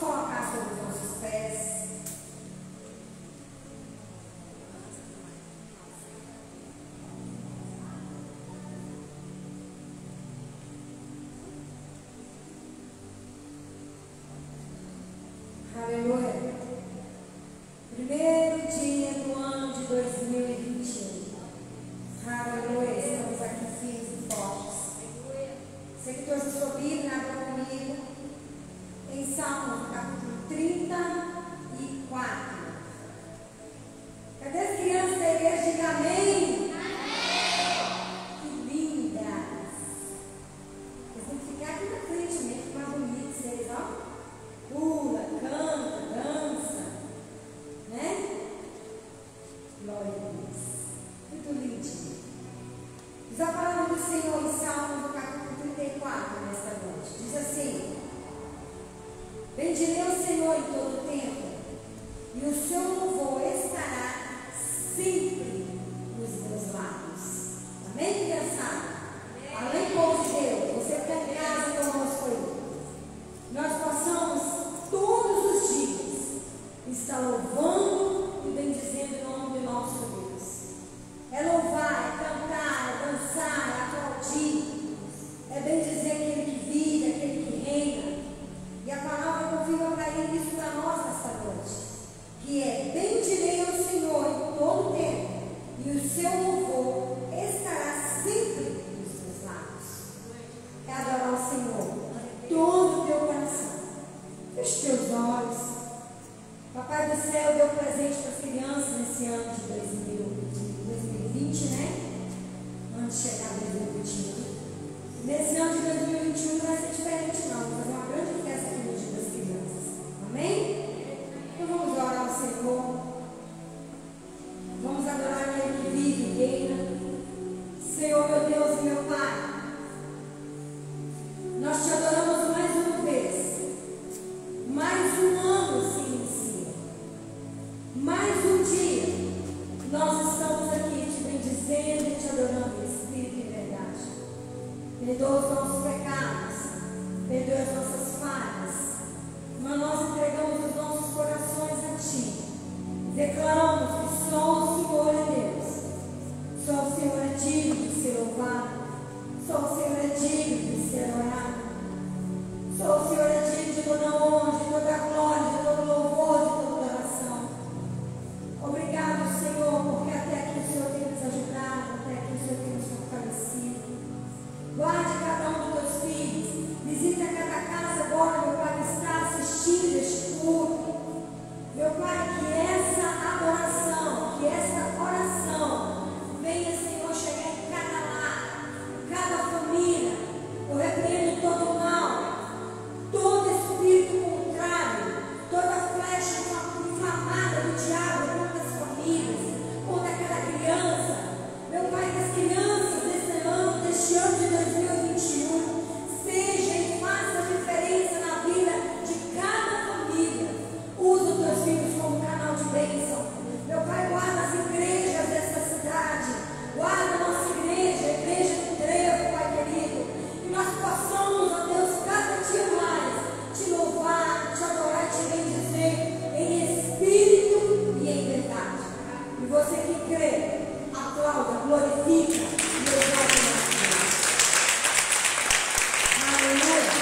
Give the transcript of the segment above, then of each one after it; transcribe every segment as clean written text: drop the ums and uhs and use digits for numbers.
colocar sobre os nossos pés. Aleluia. Primeiro dia do ano de 2021. Aleluia. Estamos aqui firmes e fortes. Você que trouxe a sua Bíblia, abra comigo em Salmos, capítulo 34. Cadê as crianças da igreja? Diga amém. Que lindas. Vocês têm que ficar aqui na frente mesmo, ficar bonitos, vocês, ó. Pula, canta, dança, né? Glória a Deus. Muito lindo. Diz a palavra do Senhor em Salmos, no capítulo 34, nesta noite. Diz assim: bendirei o Senhor em todo o tempo, e o seu louvor estará sempre nos meus lábios. Amém, criançada? Além do povo de Deus, você que está em casa conosco aí, nós possamos todos os dias estar louvando e bendizendo o nome do nosso Deus. É louvar, é cantar, é dançar, é aplaudir, é bendizer aquele que vive, aquele que reina. E a palavra confirma para ele isso para nós nesta noite, que é: bendirei ao Senhor em todo o tempo, e o seu louvor estará sempre nos teus lábios. É adorar o Senhor todo o teu coração. Feche teus olhos. Papai do céu deu presente para as crianças nesse ano de 2020, né? Antes de chegar 2021. Nesse ano de 2021 não vai ser diferente, não. Vamos fazer uma grande festa aqui no Dia das Crianças. Amém? Então vamos orar ao Senhor. Vamos adorar aquele que vive e reina. Senhor, meu Deus e meu Pai, nós te adoramos mais uma vez. Mais um ano se inicia. Mais um dia. Nós estamos aqui te bendizendo e te adorando em espírito e verdade. Perdoa os nossos pecados. Perdoa as nossas falhas. Mas nós entregamos os nossos corações a ti. Declaramos que só o Senhor é Deus. Só o Senhor é digno de ser louvado. Só o Senhor é digno de ser orado. Só o Senhor é digno de toda honra, de toda glória, de todo louvor, de toda oração. Obrigado, Senhor, porque até aqui o Senhor tem nos ajudado, até aqui o Senhor tem nos fortalecido. Guarde cada um dos teus filhos. Visita cada casa agora, meu Pai, que está assistindo este culto. Meu Pai, que essa adoração, que essa oração venha, Senhor, chegar em cada lar, em cada família. Eu repreendo todo o mal, todo espírito contrário, toda flecha inflamada do diabo contra as famílias, contra aquela criança. Meu Pai, que as crianças deste ano de 2021, seja e faça diferença na vida de cada família. Usa os teus filhos como canal de bênção. Meu Pai, guarda as igrejas dessa cidade. Guarda a nossa igreja, a igreja do Trevo, Pai querido. Que nós possamos, ó Deus, cada dia mais te louvar, te adorar, te bendizer em espírito e em verdade. E você que crê, aplauda, glorifica e exalta o nosso Deus. Aleluia.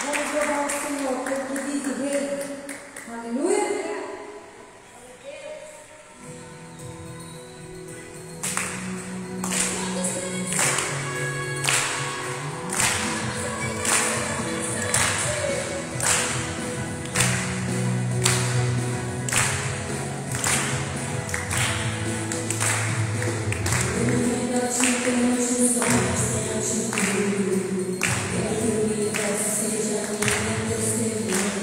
Vamos louvar o Senhor, porque que vive e reina. Aleluia. Seja minha testemunha,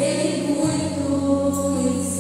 Ele muito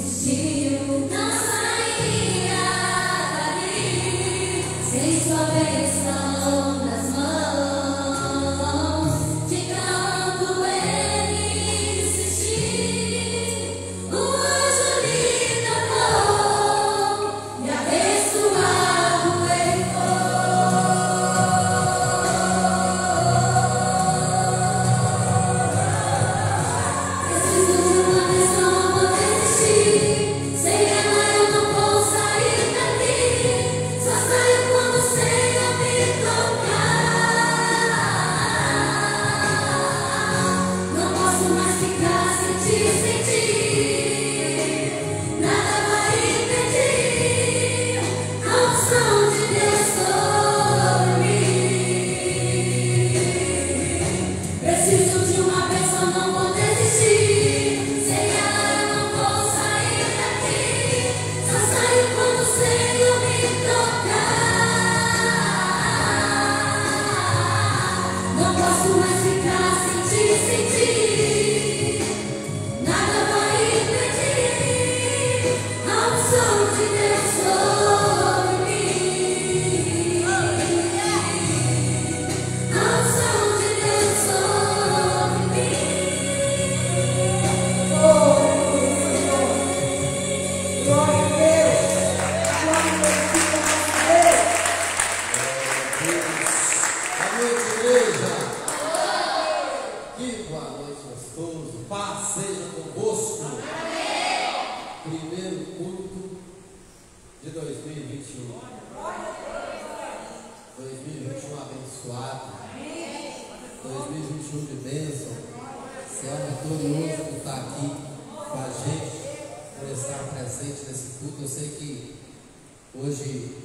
primeiro culto de 2021. 2021 abençoado. 2021 de bênção. Céu vitorioso por estar aqui com a gente, por estar presente nesse culto. Eu sei que hoje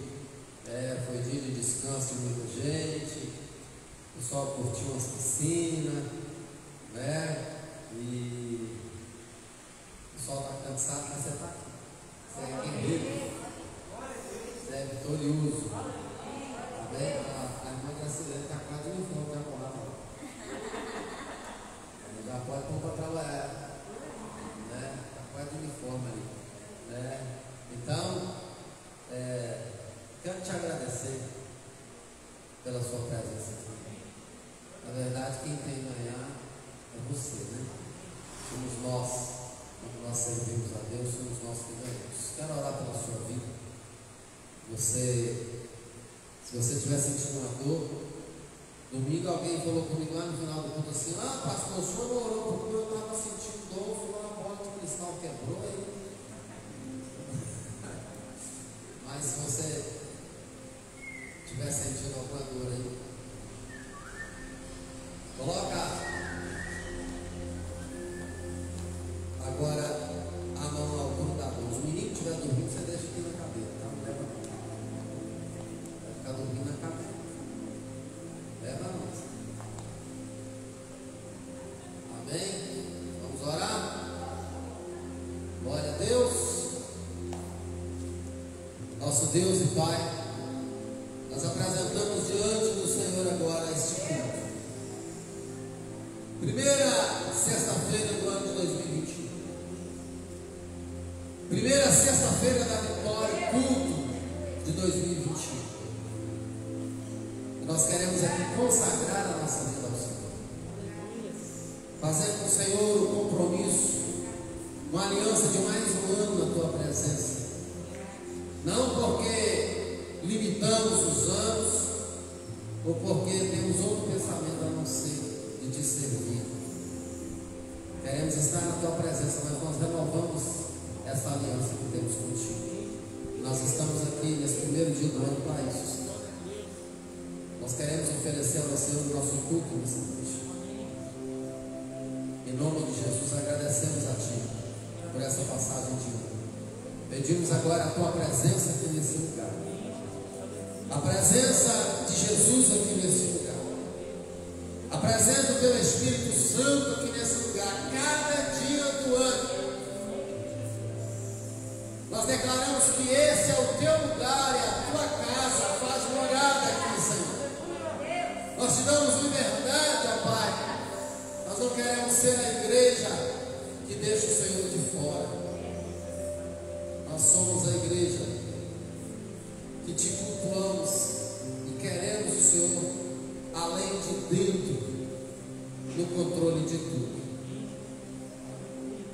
foi dia de descanso de muita gente. O pessoal curtiu umas piscinas, né? E o pessoal está cansado, mas você está aqui. Você é guerreiro. Você é vitorioso. Tá bem? A irmã Gracilene está quase de uniforme, já porrada. Já pode pôr para trabalhar. Né? Está quase de uniforme ali. Né? Então, quero te agradecer pela sua presença aqui. Na verdade, quem tem ganhar é você, né? Somos nós, quando nós servimos a Deus, somos nós que ganhamos. Quero orar pela sua vida. Se você estiver sentindo uma dor, domingo alguém falou comigo lá no final do culto assim: ah, pastor, o senhor não orou porque eu estava sentindo dor, foi uma bola de cristal quebrou aí. Mas se você estiver sentindo alguma dor aí, coloca agora a mão ao altura da dor. Se o menino estiver dormindo, você deixa aqui na cadeira, tá? Não leva não. Vai ficar dormindo na cadeira. Leva não. Amém? Vamos orar? Glória a Deus. Nosso Deus e Pai, nós apresentamos diante do Senhor agora este culto. Primeira sexta-feira do ano de 2021. Primeira sexta-feira da vitória, culto de 2021. E nós queremos aqui consagrar a nossa vida ao Senhor. Fazer com o Senhor o compromisso, uma aliança de mais um ano na tua presença. Não porque limitamos os anos, ou porque temos outro pensamento a não ser de te servir. Queremos estar na tua presença, mas nós renovamos essa aliança que temos contigo. Nós estamos aqui nesse primeiro dia do ano para isso. Nós queremos oferecer ao Senhor o nosso culto nessa noite. Em nome de Jesus, agradecemos a Ti por essa passagem de ano. Pedimos agora a tua presença aqui nesse lugar. A presença de Jesus aqui nesse lugar. A presença do teu Espírito Santo aqui nesse lugar. Cada dia do ano. Nós declaramos que esse é o teu lugar, é a tua casa. Faz morada aqui, Senhor. Nós te damos liberdade, ó Pai. Nós não queremos ser a igreja que deixa o Senhor de fora. Nós somos a igreja que te cultuamos e queremos o Senhor além de dentro, no controle de tudo.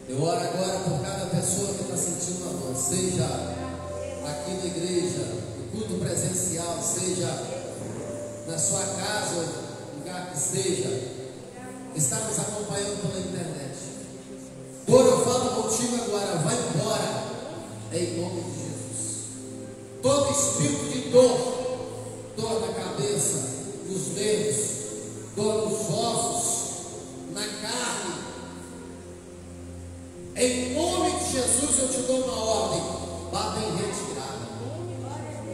Eu oro agora por cada pessoa que está sentindo a dor, seja aqui na igreja, no culto presencial, seja na sua casa, lugar que seja, está nos acompanhando pela internet. Dor, eu falo contigo agora, vai embora. Em nome de Jesus. Todo espírito de dor na cabeça, nos nervos, dor nos ossos, na carne, em nome de Jesus eu te dou uma ordem, vá bem retirada.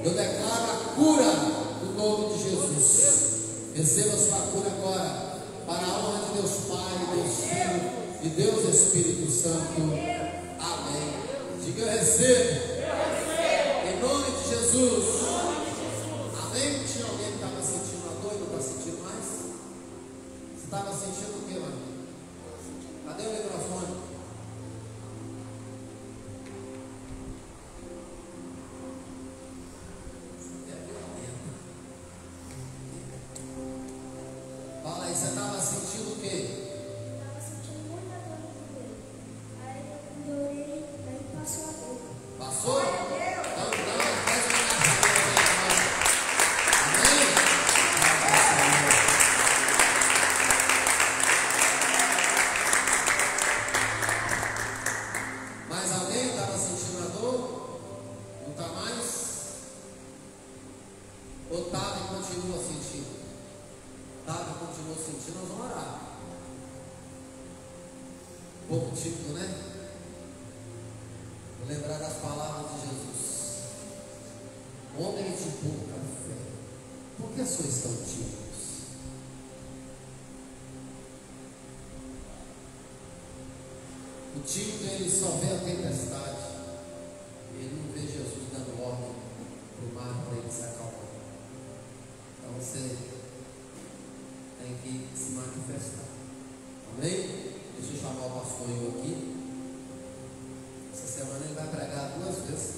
Eu declaro a cura no nome de Jesus. Receba a sua cura agora, para a honra de Deus Pai, Deus Filho e Deus Espírito Santo. Amém. Diga eu recebo. Em nome de Jesus. Amém. Tinha alguém que estava sentindo a dor e não está sentindo mais? Você estava sentindo o que, mano? Cadê o microfone? Fala aí, você estava sentindo o quê? Estava sentindo muita dor no joelho. Aí eu doei, aí passou a dor. Passou? Então, faz uma oração. Amém? continua sentindo. Davi continua sentindo, nós vamos orar. Um pouco tímido, né? Vou lembrar das palavras de Jesus. Homem de pouca fé, por que sois tão tímidos? O tímido, ele só vê a tempestade. Ele não vê Jesus dando ordem para o mar para ele se acalmar. Então você tem que se manifestar. Amém? Deixa eu chamar o pastor eu aqui. Essa semana ele vai pregar 2 vezes.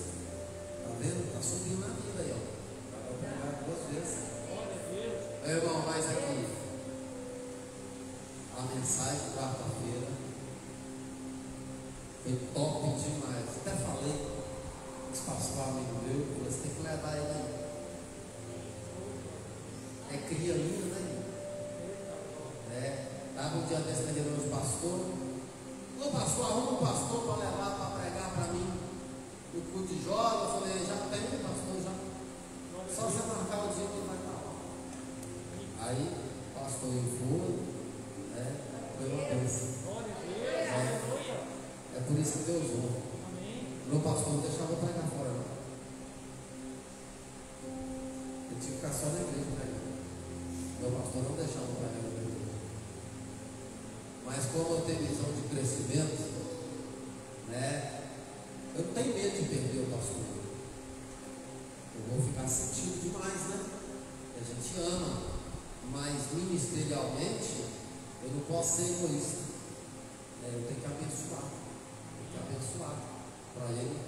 Está vendo? Está subindo na vida aí, ó. Vai pregar 2 vezes. Meu irmão, mais aqui. A mensagem de quarta-feira foi top demais. Até falei com esse pastor amigo meu, você tem que levar ele aí. É cria minha, né? Estava um dia desse vendendo de pastor. Ô pastor, arruma um pastor para levar, para pregar para mim no culto de jovem. Eu falei, já tem pastor, já. Só você marcar o dia que ele vai estar lá. Aí o pastor foi, foi uma bênção. É por isso que Deus ouve. Meu pastor não deixava eu pregar fora, não. Eu tinha que ficar só na igreja pregando. Meu pastor não deixava eu pregar na igreja. Mas como eu tenho visão de crescimento, eu não tenho medo de perder o pastor. Eu vou ficar sentindo demais, né? A gente ama, mas ministerialmente eu não posso ser egoísta. Eu tenho que abençoar. Para ele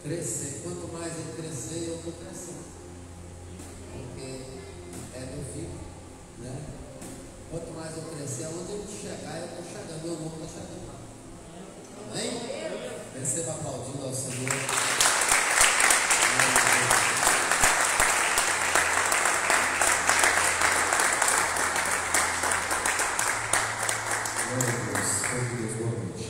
crescer. Quanto mais ele crescer, eu estou crescendo. Porque é meu filho, né? Quanto mais eu crescer, aonde ele chegar, eu estou chegando. Meu nome está chegando lá. Amém? Receba aplaudindo ao Senhor. Glória a Deus. Boa noite.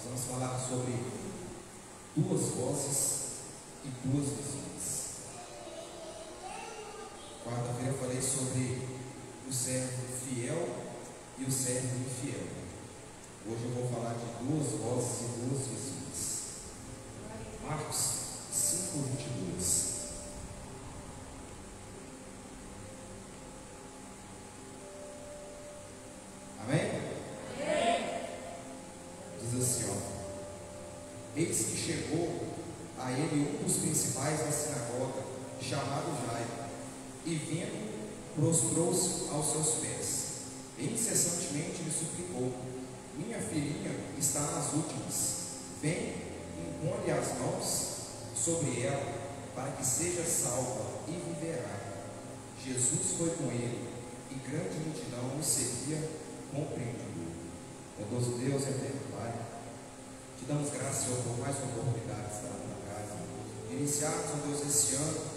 Vamos falar sobre 2 vozes e 2 visões. Quarta-feira eu falei sobre o servo fiel e o servo infiel. Hoje eu vou falar de 2 vozes e 2 visões. Marcos 5:22. Amém? Assim, eis que chegou a ele um dos principais da sinagoga, chamado Jairo, e vendo, prostrou-se aos seus pés, e incessantemente lhe suplicou: minha filhinha está nas últimas, vem, impõe-lhe as mãos sobre ela, para que seja salva e viverá. Jesus foi com ele, e grande multidão o seguia, compreendendo. Bondoso Deus, eterno Pai, te damos graças, Senhor, por mais uma oportunidade de estar na tua casa, de iniciarmos, ó Deus, esse ano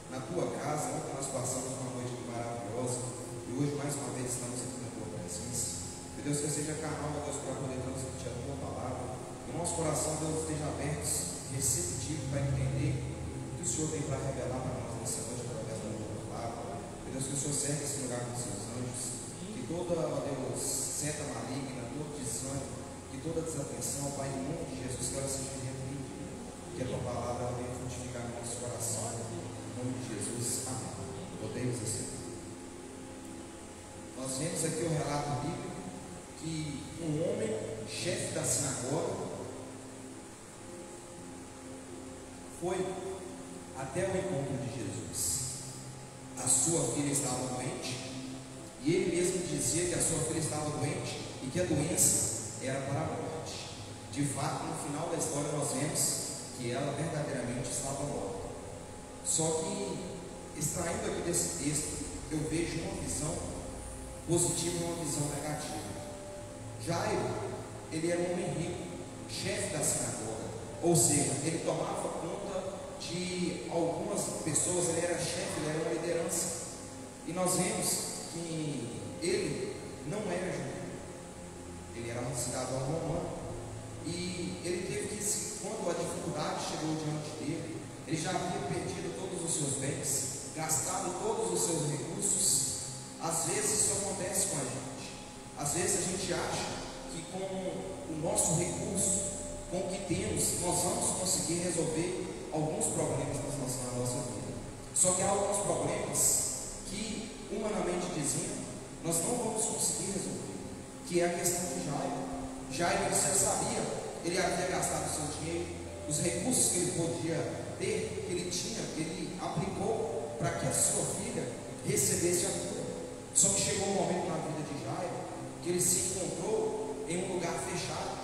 na tua casa, onde nós passamos uma noite maravilhosa, e hoje mais uma vez estamos aqui na tua presença. Que Deus, que seja canal, ó Deus, para poder transmitir a tua palavra, que o nosso coração, Deus, esteja aberto, receptivo para entender o que o Senhor tem para revelar para nós nessa noite através da tua palavra. Que Deus, que o Senhor cerque esse lugar com os seus anjos, que toda, ó Deus, seta maligna, todo desânimo, que toda desatenção, Pai, em nome de Jesus, que ela seja repreendida, que a tua palavra venha frutificar no nosso coração, em nome de Jesus, amém. Podemos assim. Nós vemos aqui o relato bíblico que um homem, chefe da sinagoga, foi até o encontro de Jesus. A sua filha estava doente, e ele mesmo dizia que a sua filha estava doente e que a doença era para a morte. De fato, no final da história nós vemos que ela verdadeiramente estava morta. Só que, extraindo aqui desse texto, eu vejo uma visão positiva e uma visão negativa. Jairo, ele era um homem rico, chefe da sinagoga, ou seja, ele tomava conta de algumas pessoas, ele era chefe, ele era uma liderança. E nós vemos que ele não era judeu, ele era um cidadão romano. E ele teve que, quando a dificuldade chegou diante dele, ele já havia perdido todos os seus bens, gastado todos os seus recursos. Às vezes isso acontece com a gente. Às vezes a gente acha que com o nosso recurso, com o que temos, nós vamos conseguir resolver alguns problemas na nossa vida. Só que há alguns problemas que, humanamente dizendo, nós não vamos conseguir resolver, que é a questão de Jairo. Jairo, ele já sabia, ele havia gastado o seu dinheiro, os recursos que ele podia ter, que ele tinha, ele aplicou para que a sua filha recebesse a cura. Só que chegou um momento na vida de Jairo que ele se encontrou em um lugar fechado,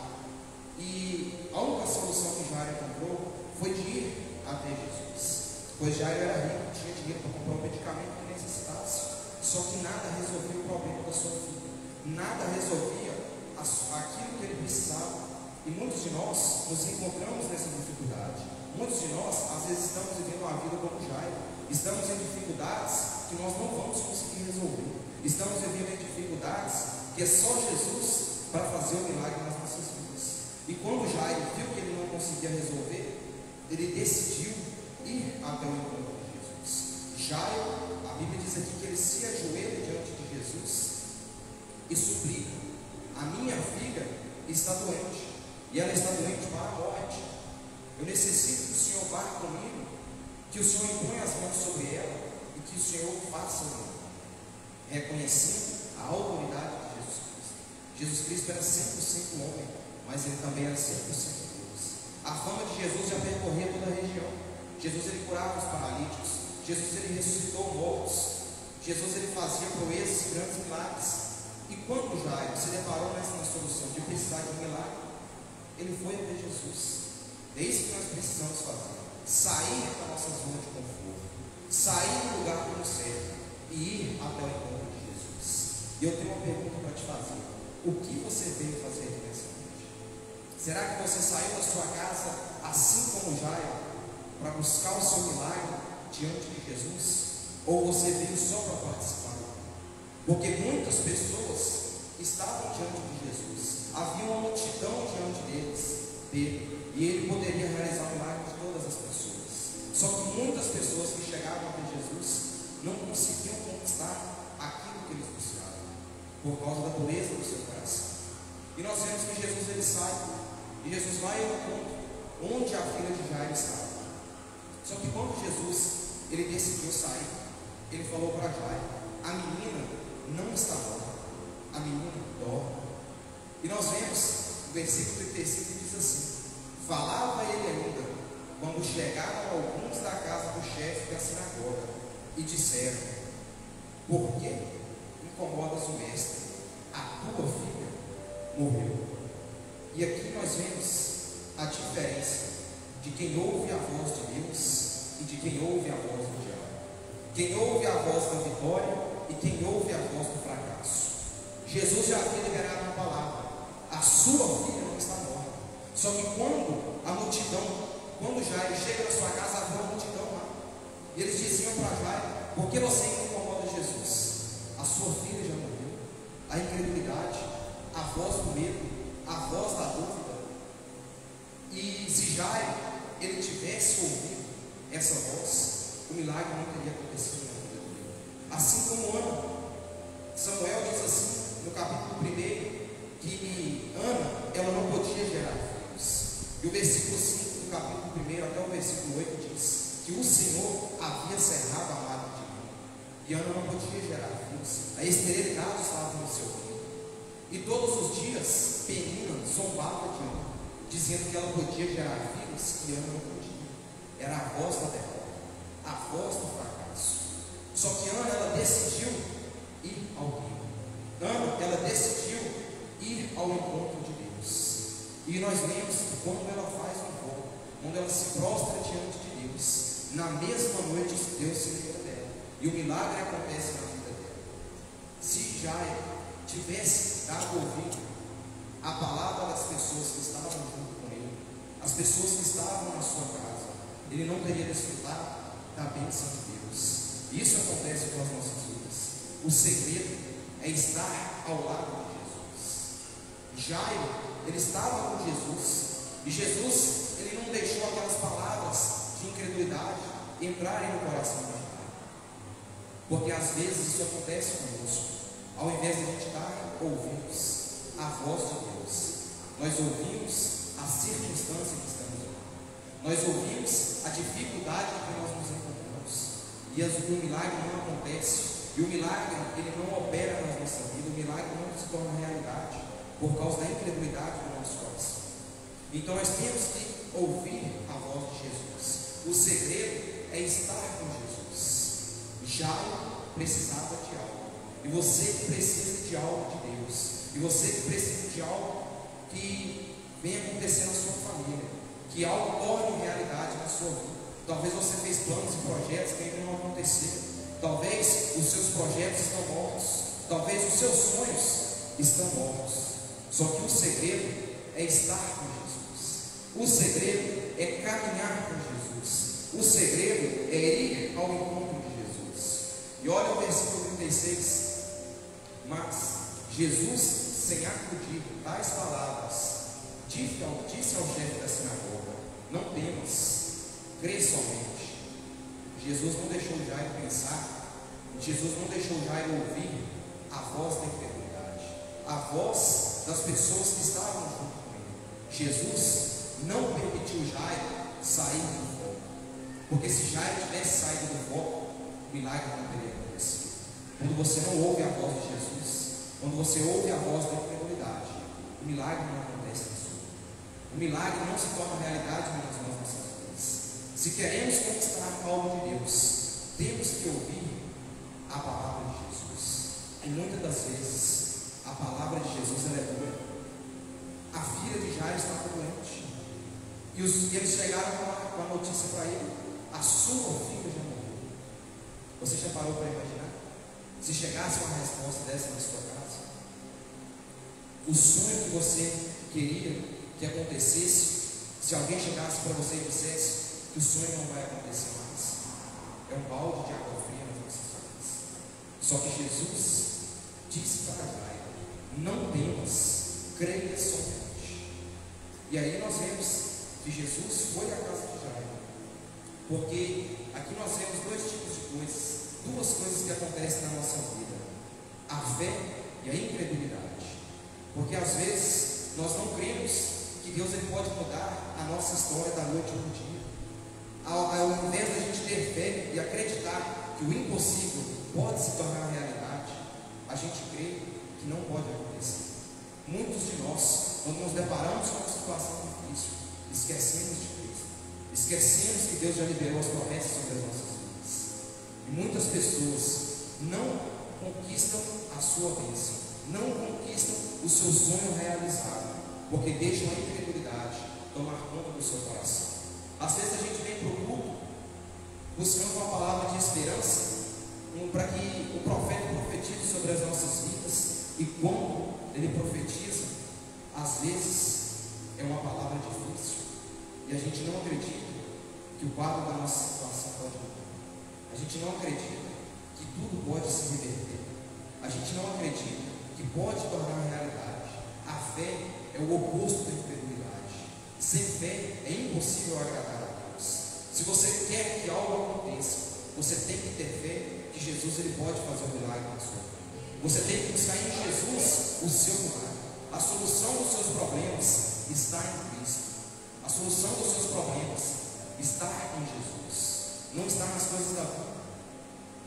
e a única solução que Jairo encontrou foi de ir até Jesus, pois Jairo era rico, tinha dinheiro para comprar um medicamento que necessitasse. Só que nada resolvia o problema da sua filha, nada resolvia aquilo que ele precisava. E muitos de nós nos encontramos nessa dificuldade. Muitos de nós, às vezes, estamos vivendo uma vida como Jairo. Estamos em dificuldades que nós não vamos conseguir resolver. Estamos vivendo em dificuldades que é só Jesus para fazer o milagre nas nossas vidas. E quando Jairo viu que ele não conseguia resolver, ele decidiu ir até o encontro de Jesus. Jairo, a Bíblia diz aqui que ele se ajoelha diante de Jesus e suplica: a minha filha está doente, e ela está doente para a morte. Eu necessito que o Senhor vá comigo, que o Senhor imponha as mãos sobre ela e que o Senhor faça o milagre. Reconhecendo a autoridade de Jesus Cristo. Jesus Cristo era 100% homem, mas ele também era 100% Deus. A fama de Jesus já percorria toda a região. Jesus, ele curava os paralíticos. Jesus, ele ressuscitou mortos. Jesus, ele fazia proezas e grandes milagres. E quando Jairo se deparou nessa solução de precisar de um milagre, ele foi até Jesus. É isso que nós precisamos fazer: sair da nossa zona de conforto, sair do lugar que nos serve e ir até o encontro de Jesus. E eu tenho uma pergunta para te fazer: o que você veio fazer aqui nessa noite? Será que você saiu da sua casa assim como Jairo para buscar o seu milagre diante de Jesus? Ou você veio só para participar? Porque muitas pessoas estavam diante de Jesus, havia uma multidão diante dele, e ele poderia realizar o milagre de todas as pessoas. Só que muitas pessoas que chegavam até Jesus não conseguiam conquistar aquilo que eles buscavam, por causa da dureza do seu coração. E nós vemos que Jesus, ele sai, e Jesus vai ao ponto onde a filha de Jairo estava. Só que quando Jesus, ele decidiu sair, ele falou para Jairo: a menina não está morta, a menina dorme. E nós vemos o versículo 35 que diz assim: falava ele ainda, quando chegaram alguns da casa do chefe da sinagoga, e disseram: por que incomodas o mestre? A tua filha morreu. E aqui nós vemos a diferença de quem ouve a voz de Deus e de quem ouve a voz do diabo. Quem ouve a voz da vitória e quem ouve a voz do fracasso. Jesus já havia liberado uma palavra: a sua filha não está morta. Só que quando Jairo chega na sua casa, havia uma multidão lá, e eles diziam para Jairo: por que você incomoda Jesus? A sua filha já morreu. A incredulidade, a voz do medo, a voz da dúvida. E se Jairo ele tivesse ouvido essa voz, o milagre não teria acontecido na vida dele. Assim como Ana, Samuel diz assim no capítulo 1 que Ana, ela não podia gerar filhos. E o versículo 5 do capítulo 1 até o versículo 8 diz que o Senhor havia cerrado a madre de Ana, e Ana não podia gerar filhos. A esterilidade estava no seu filho. E todos os dias Penina zombava de Ana, dizendo que ela podia gerar filhos que Ana não podia. Era a voz da derrota, a voz do fracasso. Só que Ana, ela decidiu ir ao rio. Ana, ela decidiu ir ao encontro de Deus. E nós lemos que quando ela faz um voto, quando ela se prostra diante de Deus, na mesma noite Deus se lembra dela. E o milagre acontece na vida dela. Se Jairo tivesse dado ouvido a palavra das pessoas que estavam junto com ele, as pessoas que estavam na sua casa, ele não teria desfrutado da bênção de Deus. Isso acontece com as nossas vidas. O segredo é estar ao lado de Jesus. Jairo, ele estava com Jesus, e Jesus, ele não deixou aquelas palavras de incredulidade entrarem no coração de Jairo, porque às vezes isso acontece conosco. Ao invés de a gente dar ouvidos à voz de Deus, nós ouvimos a circunstância que estamos vivendo, nós ouvimos a dificuldade que nós nos encontramos, e o milagre não acontece, e o milagre ele não opera na nossa vida, o milagre não se torna realidade por causa da incredulidade do nosso coração. Então nós temos que ouvir a voz de Jesus. O segredo é estar com Jesus. Jairo precisava de algo. E você que precisa de algo de Deus, e você que precisa de algo que venha acontecer na sua família, que algo torne realidade na sua vida. Talvez você fez planos e projetos que ainda não aconteceram. Talvez os seus projetos estão mortos. Talvez os seus sonhos estão mortos. Só que o segredo é estar com Jesus. O segredo é caminhar com Jesus. O segredo é ir ao encontro de Jesus. E olha o versículo 36. Mas Jesus, sem acudir tais palavras, disse ao chefe da sinagoga: não temas, crê somente. Jesus não deixou Jairo pensar, Jesus não deixou Jairo ouvir a voz da incredulidade, a voz das pessoas que estavam junto com ele. Jesus não permitiu Jairo sair do foco, porque se Jairo tivesse saído do foco, o milagre não teria acontecido. Quando você não ouve a voz de Jesus, quando você ouve a voz da incredulidade, o milagre não acontece na sua vida. O milagre não se torna realidade nas nossas vidas. Se queremos conquistar algo de Deus, temos que ouvir a palavra de Jesus. E muitas das vezes, a palavra de Jesus ela é dura. A filha de Jairo estava doente, e eles chegaram com a notícia para ele: a sua filha já morreu. Você já parou para imaginar? Se chegasse uma resposta dessa na sua casa, o sonho que você queria que acontecesse, se alguém chegasse para você e dissesse que o sonho não vai acontecer mais, é um balde de água fria nas nossas vidas. Só que Jesus disse para Jairo: não temas, creia somente. E aí nós vemos que Jesus foi à casa de Jairo, porque aqui nós vemos dois tipos de coisas, duas coisas que acontecem na nossa vida: a fé e a incredulidade. Porque às vezes nós não cremos que Deus ele pode mudar a nossa história da noite para o dia. Ao invés de a gente ter fé e acreditar que o impossível pode se tornar realidade, a gente crê que não pode acontecer. Muitos de nós, quando nos deparamos com uma situação difícil, esquecemos de Cristo, esquecemos que Deus já liberou as promessas sobre as nossas vidas. E muitas pessoas não conquistam a sua bênção, não conquistam o seu sonho realizado, porque deixam a incredulidade tomar conta do seu coração. Às vezes a gente vem para o culto buscando uma palavra de esperança, para que o profeta profetize sobre as nossas vidas, e quando ele profetiza, às vezes é uma palavra difícil, e a gente não acredita que o quadro da nossa situação pode mudar. A gente não acredita que tudo pode se reverter. A gente não acredita que pode tornar realidade. A fé é o oposto da incredulidade. Sem fé é impossível agradar a Deus. Se você quer que algo aconteça, você tem que ter fé que Jesus ele pode fazer um milagre na sua vida. Você tem que buscar em Jesus o seu milagre. A solução dos seus problemas está em Cristo. A solução dos seus problemas está em Jesus, não está nas coisas da vida.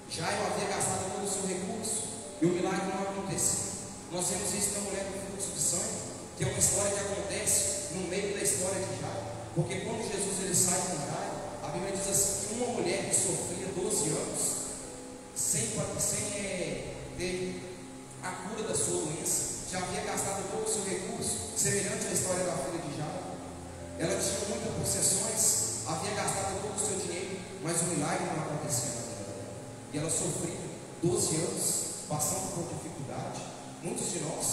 Jairo havia gastado todo o seu recurso e o milagre não aconteceu. Nós vemos isso na mulher do fluxo de sangue, que é uma história que acontece no meio da história de Jairo. Porque quando Jesus ele sai com Jairo, a Bíblia diz assim, que uma mulher que sofria 12 anos, sem ter a cura da sua doença, já havia gastado todo o seu recurso, semelhante à história da filha de Jairo. Ela tinha muitas possessões, havia gastado todo o seu dinheiro, mas o milagre não acontecia na vida dela. E ela sofria 12 anos, passando por dificuldade. Muitos de nós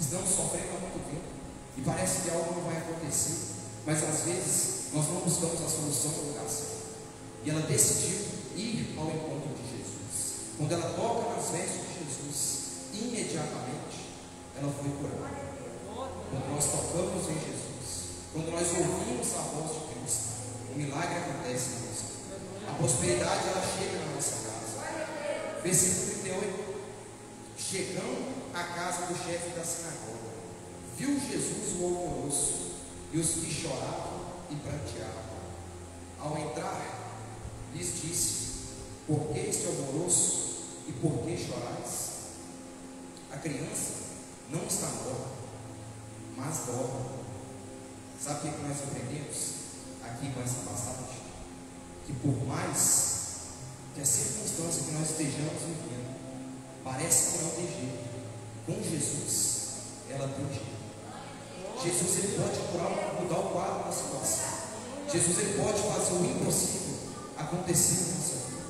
estamos sofrendo há muito tempo e parece que algo não vai acontecer, mas às vezes nós não buscamos a solução no lugar certo. E ela decidiu ir ao encontro de Jesus. Quando ela toca nas vestes de Jesus, imediatamente ela foi curada. Quando nós tocamos em Jesus, quando nós ouvimos a voz de Cristo, o milagre acontece em nós. A prosperidade ela chega na nossa casa. Versículo 38. Chegando à casa do chefe da sinagoga, viu Jesus o alvoroço e os que choravam e pranteavam. Ao entrar, lhes disse: por que este alvoroço e por que chorais? A criança não está morta, mas dorme. Sabe o que nós aprendemos aqui com essa passagem? Que por mais que a circunstância que nós estejamos vivendo parece que não tem jeito, com Jesus ela tem jeito. Jesus ele pode mudar o quadro da situação. Jesus ele pode fazer o impossível acontecer na nossa vida.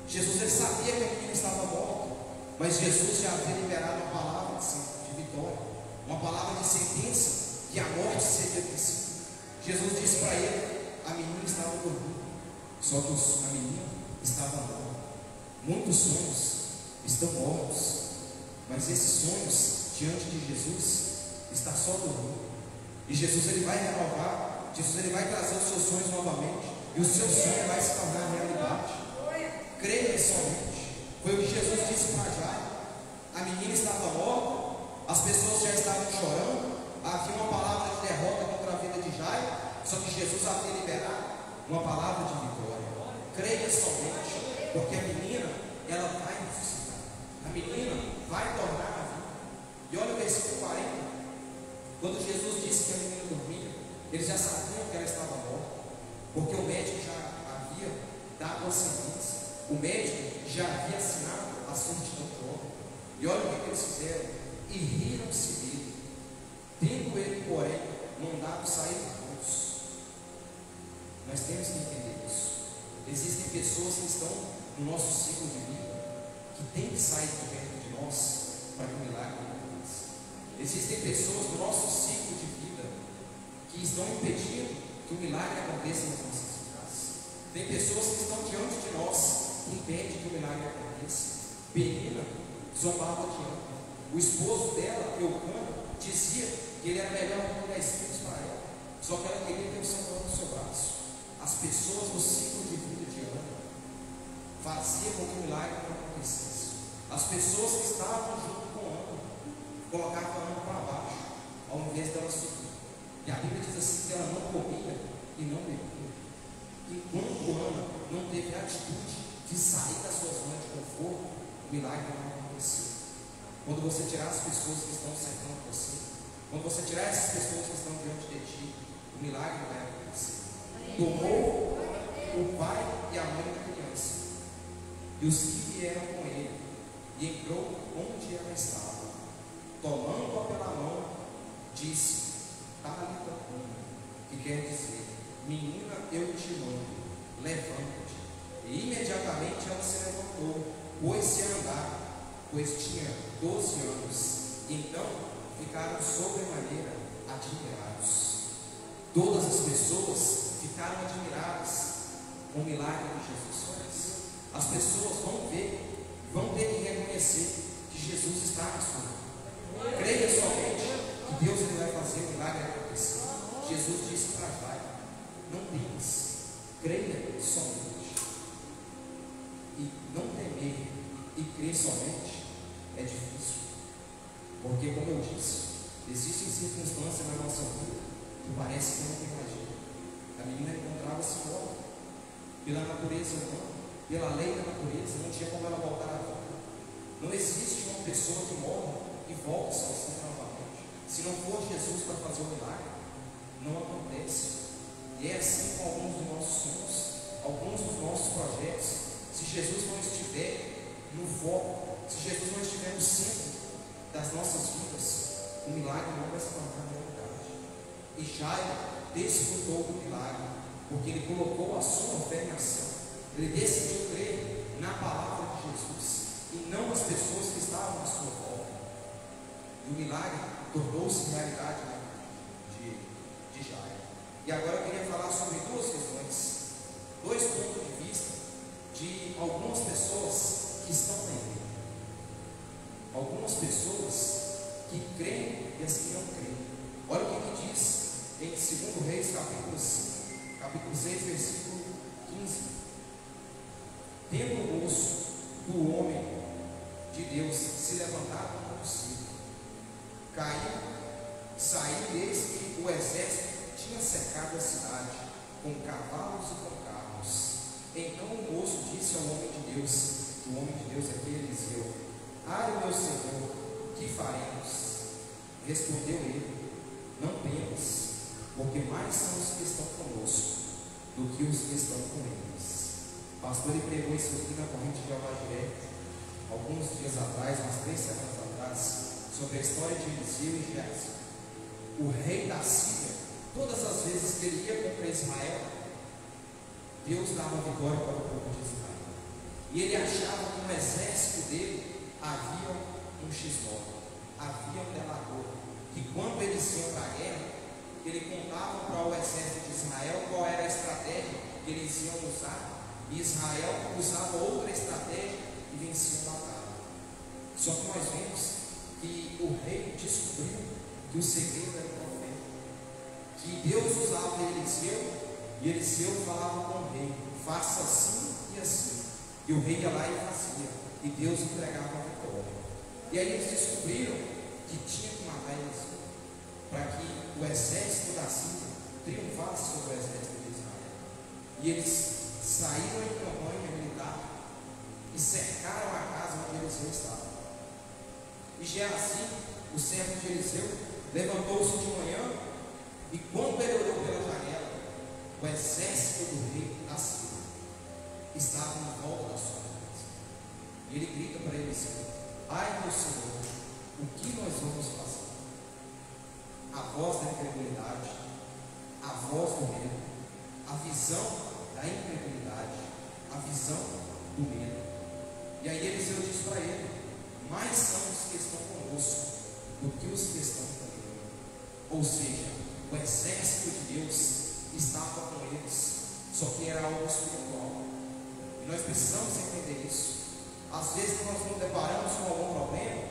Jesus ele sabia que a menina estava morta, mas Jesus já havia liberado uma palavra de vitória, uma palavra de sentença, que a morte seria vencida. Jesus disse para ele: a menina estava dormindo, só que a menina estava morta. Muitos sonhos estão mortos, mas esses sonhos diante de Jesus está só dormindo. E Jesus ele vai renovar, Jesus ele vai trazer os seus sonhos novamente, e o seu sonho vai se tornar realidade. Creia somente. Foi o que Jesus disse para Jairo. A menina estava morta, as pessoas já estavam chorando, havia uma palavra de derrota contra a vida de Jairo, só que Jesus havia liberado uma palavra de vitória. Creia somente, porque a menina ela vai ressuscitar. A menina vai tornar a vida. E olha o versículo 40. Quando Jesus disse que a menina dormia, eles já sabiam que ela estava morta, porque o médico já havia dado a sentença. O médico já havia assinado a certidão de óbito. E olha o que eles fizeram: e riram-se dele, tendo ele, porém, mandado sair dos pontos. Nós temos que entender isso. Existem pessoas que estão no nosso ciclo de vida que têm que sair de perto de nós para que o milagre aconteça. Existem pessoas no nosso ciclo de vida que estão impedindo que o milagre aconteça nas nossas vidas. Tem pessoas que estão diante de nós que impedem que o milagre aconteça. Penina zombava de Ana. O esposo dela, Eucana, dizia que ele era melhor que 10 filhos para ela, só que ela queria ter o Senhor no seu braço. As pessoas no ciclo de vida de Ana faziam com que o milagre não acontecesse. As pessoas que estavam junto com Ana colocavam a Ana para baixo, ao invés dela subir. E a Bíblia diz assim que ela não comia e não bebia. Enquanto Ana não teve a atitude de sair da sua zona de conforto, o milagre não aconteceu. Quando você tirar as pessoas que estão cercando você, quando você tirar essas pessoas que estão diante de ti, o milagre vai acontecer. Tomou o pai e a mãe da criança e os que vieram com ele, e entrou onde ela estava. Tomando-a pela mão, disse: Talitha cumi, que quer dizer: menina, eu te mando, levanta-te. E imediatamente ela se levantou, pôs-se a andar, pois tinha 12 anos. Então ficaram sobremaneira admirados. Todas as pessoas ficaram admiradas com o milagre que Jesus faz. As pessoas vão ver, vão ter que reconhecer que Jesus está na sua vida. Creia somente que Deus ele vai fazer o milagre acontecer. Jesus disse para Jairo: não temas, creia somente. E não temer e crer somente é difícil, porque, como eu disse, existem circunstâncias na nossa vida que parece que não tem mais jeito. A menina encontrava-se morta pela natureza humana, pela lei da natureza, não tinha como ela voltar à vida. Não existe uma pessoa que morre e e volte sozinho novamente. Se não for Jesus para fazer o milagre, não acontece. E é assim com alguns dos nossos sonhos, alguns dos nossos projetos. Se Jesus não estiver no foco, se Jesus não estiver no centro das nossas vidas, o milagre não vai se tornar realidade. E Jairo desfrutou do milagre, porque ele colocou a sua fé em ação. Ele decidiu crer na palavra de Jesus e não nas pessoas que estavam à sua volta. E o milagre tornou-se realidade de Jairo. E agora eu queria falar sobre duas questões, dois pontos de vista de algumas pessoas que estão na igreja. Algumas pessoas que creem e as que não creem. Olha o que diz em 2 Reis, capítulo 6, versículo 15. Tendo o moço do homem de Deus se levantado contra si, saiu, eis que o exército tinha cercado a cidade com cavalos e com carros. Então o moço disse ao homem de Deus, o homem de Deus aqui, Eliseu: "Ai, meu senhor, que faremos?" Respondeu ele: "Não temas, porque mais são os que estão conosco do que os que estão com eles." O pastor ele pregou isso aqui na corrente de Alvagé alguns dias atrás, umas 3 semanas atrás, sobre a história de Eliseu e Geazi. O rei da Síria, todas as vezes que ele ia contra Israel, Deus dava vitória para o povo de Israel. E ele achava que no exército dele havia um X9, havia um delator, que quando eles iam para a guerra, ele contava para o exército de Israel qual era a estratégia que eles iam usar, e Israel usava outra estratégia e vencia a batalha. Só que nós vemos que o rei descobriu que o segredo era o profeta, que Deus usava Eliseu, e Eliseu falava com o rei: "Faça assim e assim", e o rei ia lá e fazia, e Deus entregava a vitória. E aí eles descobriram que tinha que matar Eliseu, para que o exército da Síria triunfasse sobre o exército de Israel. E eles saíram em campanha militar e cercaram a casa onde Eliseu estava. E Geazi, o servo de Eliseu, levantou-se de manhã, e quando ele olhou pela janela, o exército do rei da Síria estava em volta da sua casa. E ele grita para Eliseu: "Ai, meu senhor, o que nós vamos fazer?" A voz da incredulidade, a voz do medo, a visão da incredulidade, a visão do medo. E aí Eliseu diz para ele: "Mais são os que estão conosco do que os que estão com ele." Ou seja, o exército de Deus estava com eles, só que era algo espiritual. E nós precisamos entender isso. Às vezes nós nos deparamos com algum problema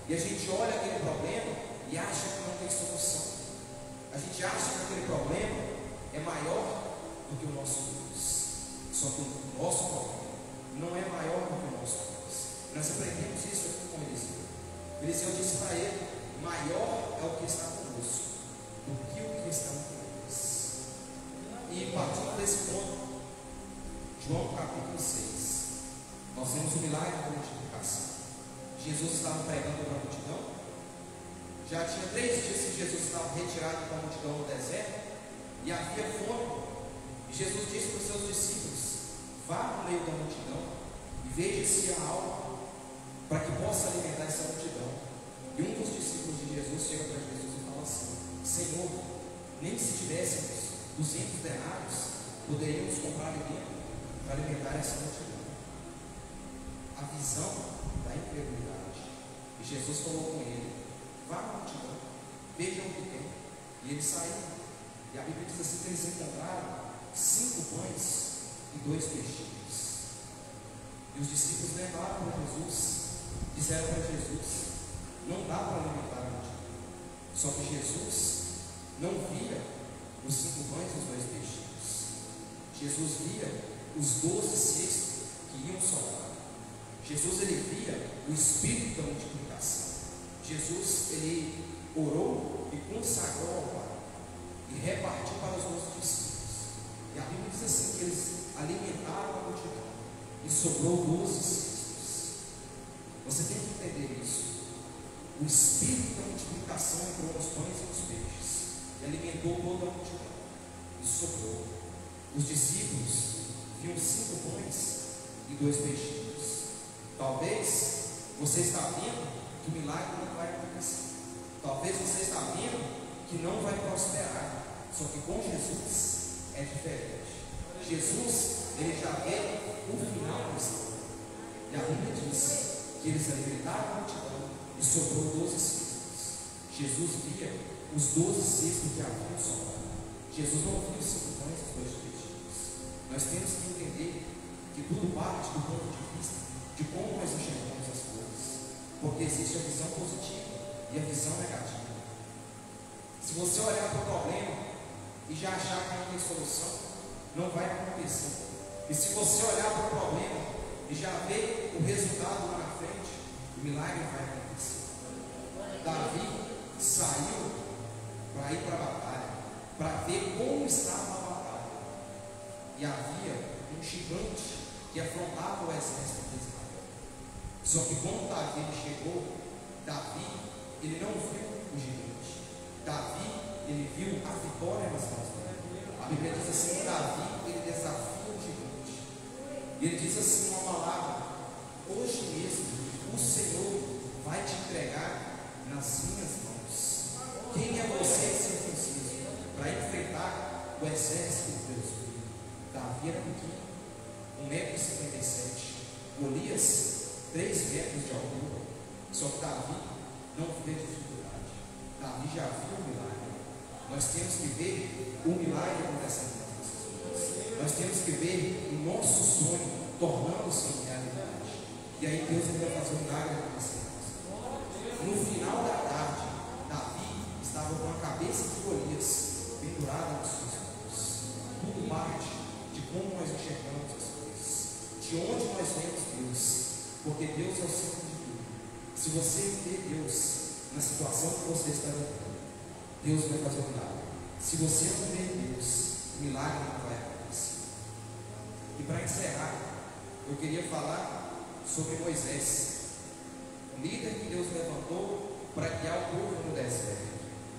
e a gente olha aquele problema e acha que não tem solução. A gente acha que aquele problema é maior do que o nosso Deus. Só que o nosso problema não é maior do que o nosso Deus. Nós aprendemos isso aqui com Eliseu. Eliseu disse para ele: "Maior é o que está conosco do que o que está com eles." E partindo desse ponto, João capítulo 6, nós temos o milagre da multiplicação. Jesus estava pregando para a multidão. Já tinha 3 dias que Jesus estava retirado com a multidão no deserto, e havia fome. E Jesus disse para os seus discípulos: "Vá no meio da multidão e veja se há algo para que possa alimentar essa multidão." E um dos discípulos de Jesus chega para Jesus e fala assim: "Senhor, nem se tivéssemos 200 denários, poderíamos comprar alimento para alimentar essa multidão." A visão da incredulidade. E Jesus falou com ele: "Vá na multidão, veja o que tem." E eles saíram. E a Bíblia diz assim que eles encontraram 5 pães e 2 peixinhos. E os discípulos levaram para Jesus, disseram para Jesus: "Não dá para alimentar a multidão." Só que Jesus não via os 5 pães e os 2 peixinhos. Jesus via os 12 cestos que iam sobrar. Jesus ele via o espírito da multiplicação. Jesus ele orou e consagrou ao Pai e repartiu para os 12 discípulos. E a Bíblia diz assim que eles alimentaram a multidão e sobrou 12 cestos. Você tem que entender isso. o espírito da multiplicação entrou nos pães e nos peixes, e alimentou toda a multidão, e sobrou. Os discípulos viam 5 pães e 2 peixinhos. Talvez você está vendo que o milagre não vai acontecer. Talvez você está vendo que não vai prosperar. Só que com Jesus é diferente. Jesus, ele já vê o final da história. E a Bíblia diz que eles alimentaram a multidão e sobrou 12 cestos. Jesus via os 12 cestos que haviam sobrado. Jesus não viu os 5 pães e os 2 peixinhos. Nós temos que entender que tudo parte do ponto de vista de como nós enxergamos as coisas. Porque existe a visão positiva e a visão negativa. Se você olhar para o problema e já achar que não tem solução, não vai acontecer. E se você olhar para o problema e já ver o resultado lá na frente, o milagre vai acontecer. Davi saiu para ir para a batalha, para ver como estava a batalha. E havia um gigante que afrontava o exército de Israel. Só que quando Davi chegou, Davi, ele não viu o gigante. Davi, ele viu a vitória nas mãos dele. A Bíblia diz assim, que Davi, ele desafia o gigante. E ele diz assim uma palavra: hoje mesmo o Senhor vai te entregar nas minhas mãos. Quem é você, circunciso, para enfrentar o exército de Deus? Davi era pequeno, 1,57 m. Golias, 3 metros de altura. Só que Davi não vê dificuldade. Davi já viu o milagre. Nós temos que ver o milagre acontecendo nas nossas vidas. Nós temos que ver o nosso sonho tornando-se realidade. E aí Deus vai fazer um milagre acontecer. No final da tarde, Davi estava com a cabeça de Golias pendurada nos seus mãos. Tudo parte de como nós enxergamos as coisas, de onde nós vemos Deus, porque Deus é o centro de tudo. Se você vê Deus na situação que você está vivendo, Deus vai fazer um milagre. Se você não vê Deus, o milagre não vai acontecer. E para encerrar, eu queria falar sobre Moisés, o líder que Deus levantou para guiar o povo no deserto.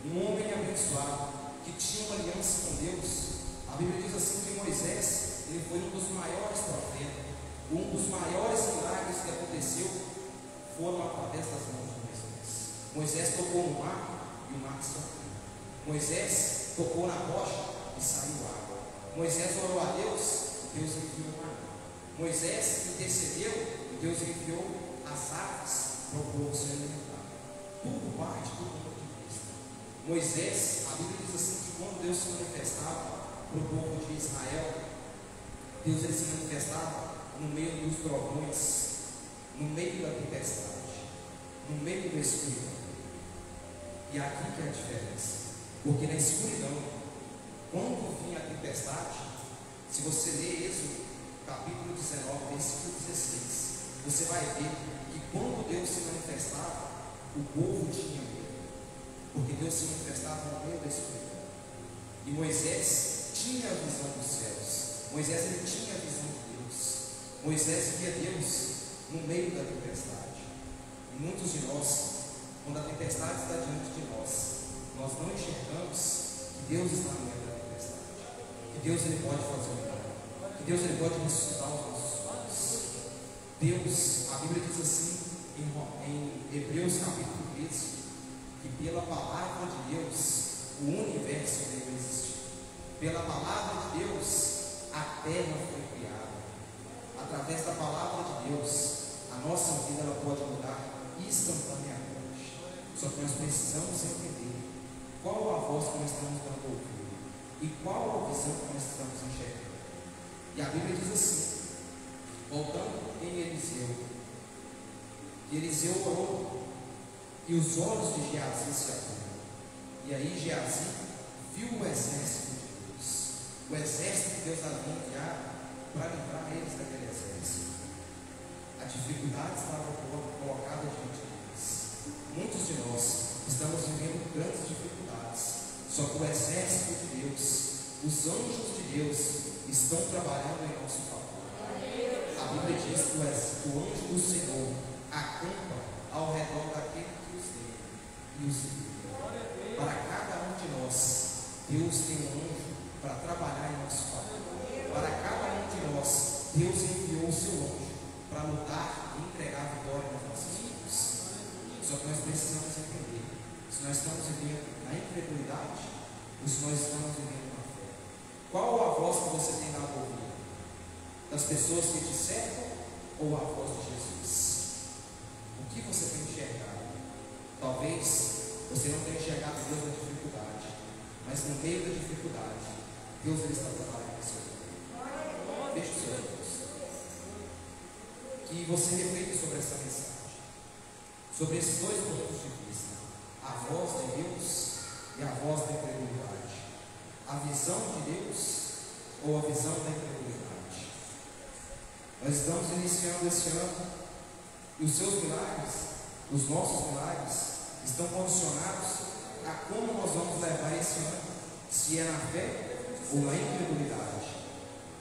Um homem abençoado, que tinha uma aliança com Deus. A Bíblia diz assim que Moisés, ele foi um dos maiores profetas. Um dos maiores milagres que aconteceu foram através das mãos de Moisés. Moisés tocou no mar e o mar se abriu. Moisés tocou na rocha e saiu água. Moisés orou a Deus, Deus enviou o mar. Moisés intercedeu e Deus enviou as aves para o povo se alimentar. Tudo parte do ponto de vista. Moisés, a Bíblia diz assim que quando Deus se manifestava para o povo de Israel, Deus ele se manifestava no meio dos trovões, no meio da tempestade, no meio da escuridão. E aqui que é a diferença. Porque na escuridão, quando vinha a tempestade, se você ler Êxodo, capítulo 19, versículo 16, você vai ver que quando Deus se manifestava, o povo tinha medo. Porque Deus se manifestava no meio da escuridão. E Moisés tinha a visão dos céus. Moisés ele tinha a visão de Deus. Moisés via Deus no meio da tempestade. E muitos de nós, quando a tempestade está diante de nós não enxergamos que Deus está no meio da tempestade. Que Deus ele pode fazer um milagre. Que Deus ele pode ressuscitar os nossos sonhos. Deus, a Bíblia diz assim em Hebreus capítulo 13, que pela palavra de Deus o universo veio existir. Pela palavra de Deus a terra foi criada. Através da palavra de Deus a nossa vida ela pode mudar instantaneamente. Só que nós precisamos entender qual a voz que nós estamos dando ouvido e qual a visão que nós estamos enxergando. E a Bíblia diz assim, voltando em Eliseu, que Eliseu orou e os olhos de Geazi se abriram. E aí Geazi viu o exército de Deus. O exército que Deus havia enviado para livrar eles daquele exército. A dificuldade estava colocada diante deles. Muitos de nós estamos vivendo grandes dificuldades. Só que o exército de Deus, os anjos de Deus, estão trabalhando em nosso favor. A Bíblia diz que o anjo do Senhor acampa ao redor daquele que os tem. Só que nós precisamos entender se nós estamos vivendo na incredulidade ou se nós estamos vivendo na fé. Qual a voz que você tem dado ouvido? Das pessoas que te cercam ou a voz de Jesus? O que você tem enxergado? Talvez você não tenha enxergado Deus na dificuldade, mas no meio da dificuldade, Deus ele está trabalhando em seu vida. Feche os seus olhos. Que você reflita sobre essa mensagem, sobre esses dois pontos de vista: a voz de Deus e a voz da incredulidade, a visão de Deus ou a visão da incredulidade. Nós estamos iniciando esse ano e os seus milagres, os nossos milagres, estão condicionados a como nós vamos levar esse ano, se é na fé ou na incredulidade.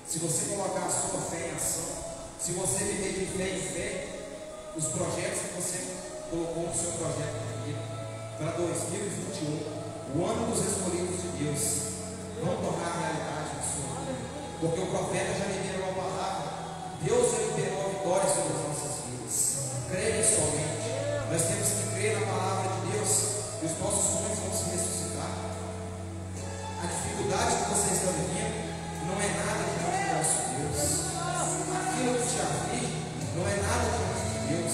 Se você colocar a sua fé em ação, se você viver de fé em fé, os projetos que você colocou no seu projeto de vida para 2021, o ano dos escolhidos de Deus, vão tornar realidade na sua vida. Porque o profeta já liberou a palavra, Deus já liberou a vitória sobre as nossas vidas. Creia somente. Nós temos que crer na palavra de Deus e os nossos sonhos vão se ressuscitar. A dificuldade que você está vivendo não é nada diante do nosso Deus. Aquilo que te aflige não é nada diante de Deus.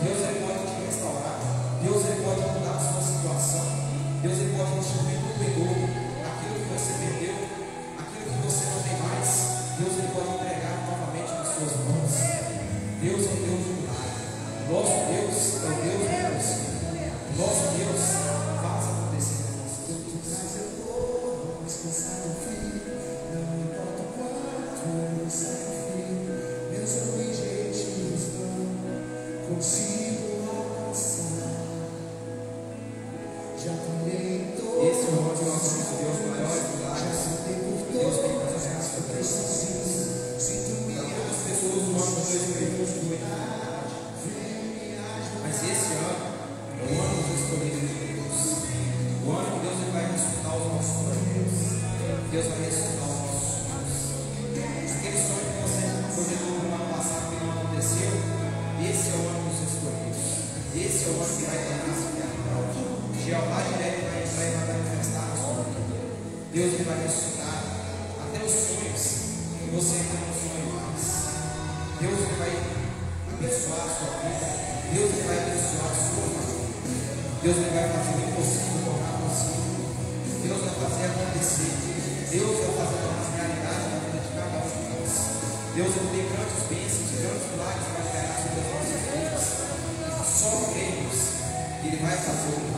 Deus ele pode te restaurar. Deus ele pode mudar a sua situação. Deus ele pode restituir tudo em novo. Aquilo que você perdeu, aquilo que você não tem mais, Deus ele pode entregar novamente nas suas mãos. Deus é o Deus de milagre. Nosso Deus é o Deus de Deus. Nosso Deus faz acontecer nas nossas vidas. Não importa o quanto eu desafio, meus objetivos não consigo alcançar. Já tomei todos Esse é o nome do nosso Deus, maiores milagres. já sentei por Deus tem todas para as que eu preciso. Sinto-me Para todas as pessoas do ano de 2022. Mas esse ano é o ano dos escolhidos de Deus. O ano que Deus ele vai ressuscitar os nossos projetos. Deus vai ressuscitar os nossos sonhos. Aquele sonho que você projetou no ano passado que não aconteceu, esse é o ano dos escolhidos. Esse é o ano que vai tornar-se realidade. Jeová direto vai entrar e vai manifestar na sua vida. Deus ele vai ressuscitar até os sonhos que você ainda não sonha mais. Deus ele vai abençoar a sua vida. Deus ele vai abençoar a sua família. Deus ele vai fazer o impossível tornar possível. Deus vai fazer acontecer. Deus vai fazer tornar realidade na vida de cada um de nós. Deus ele tem grandes bênçãos, grandes milagres para liberar sobre as nossas vidas. Só cremos que ele vai fazer o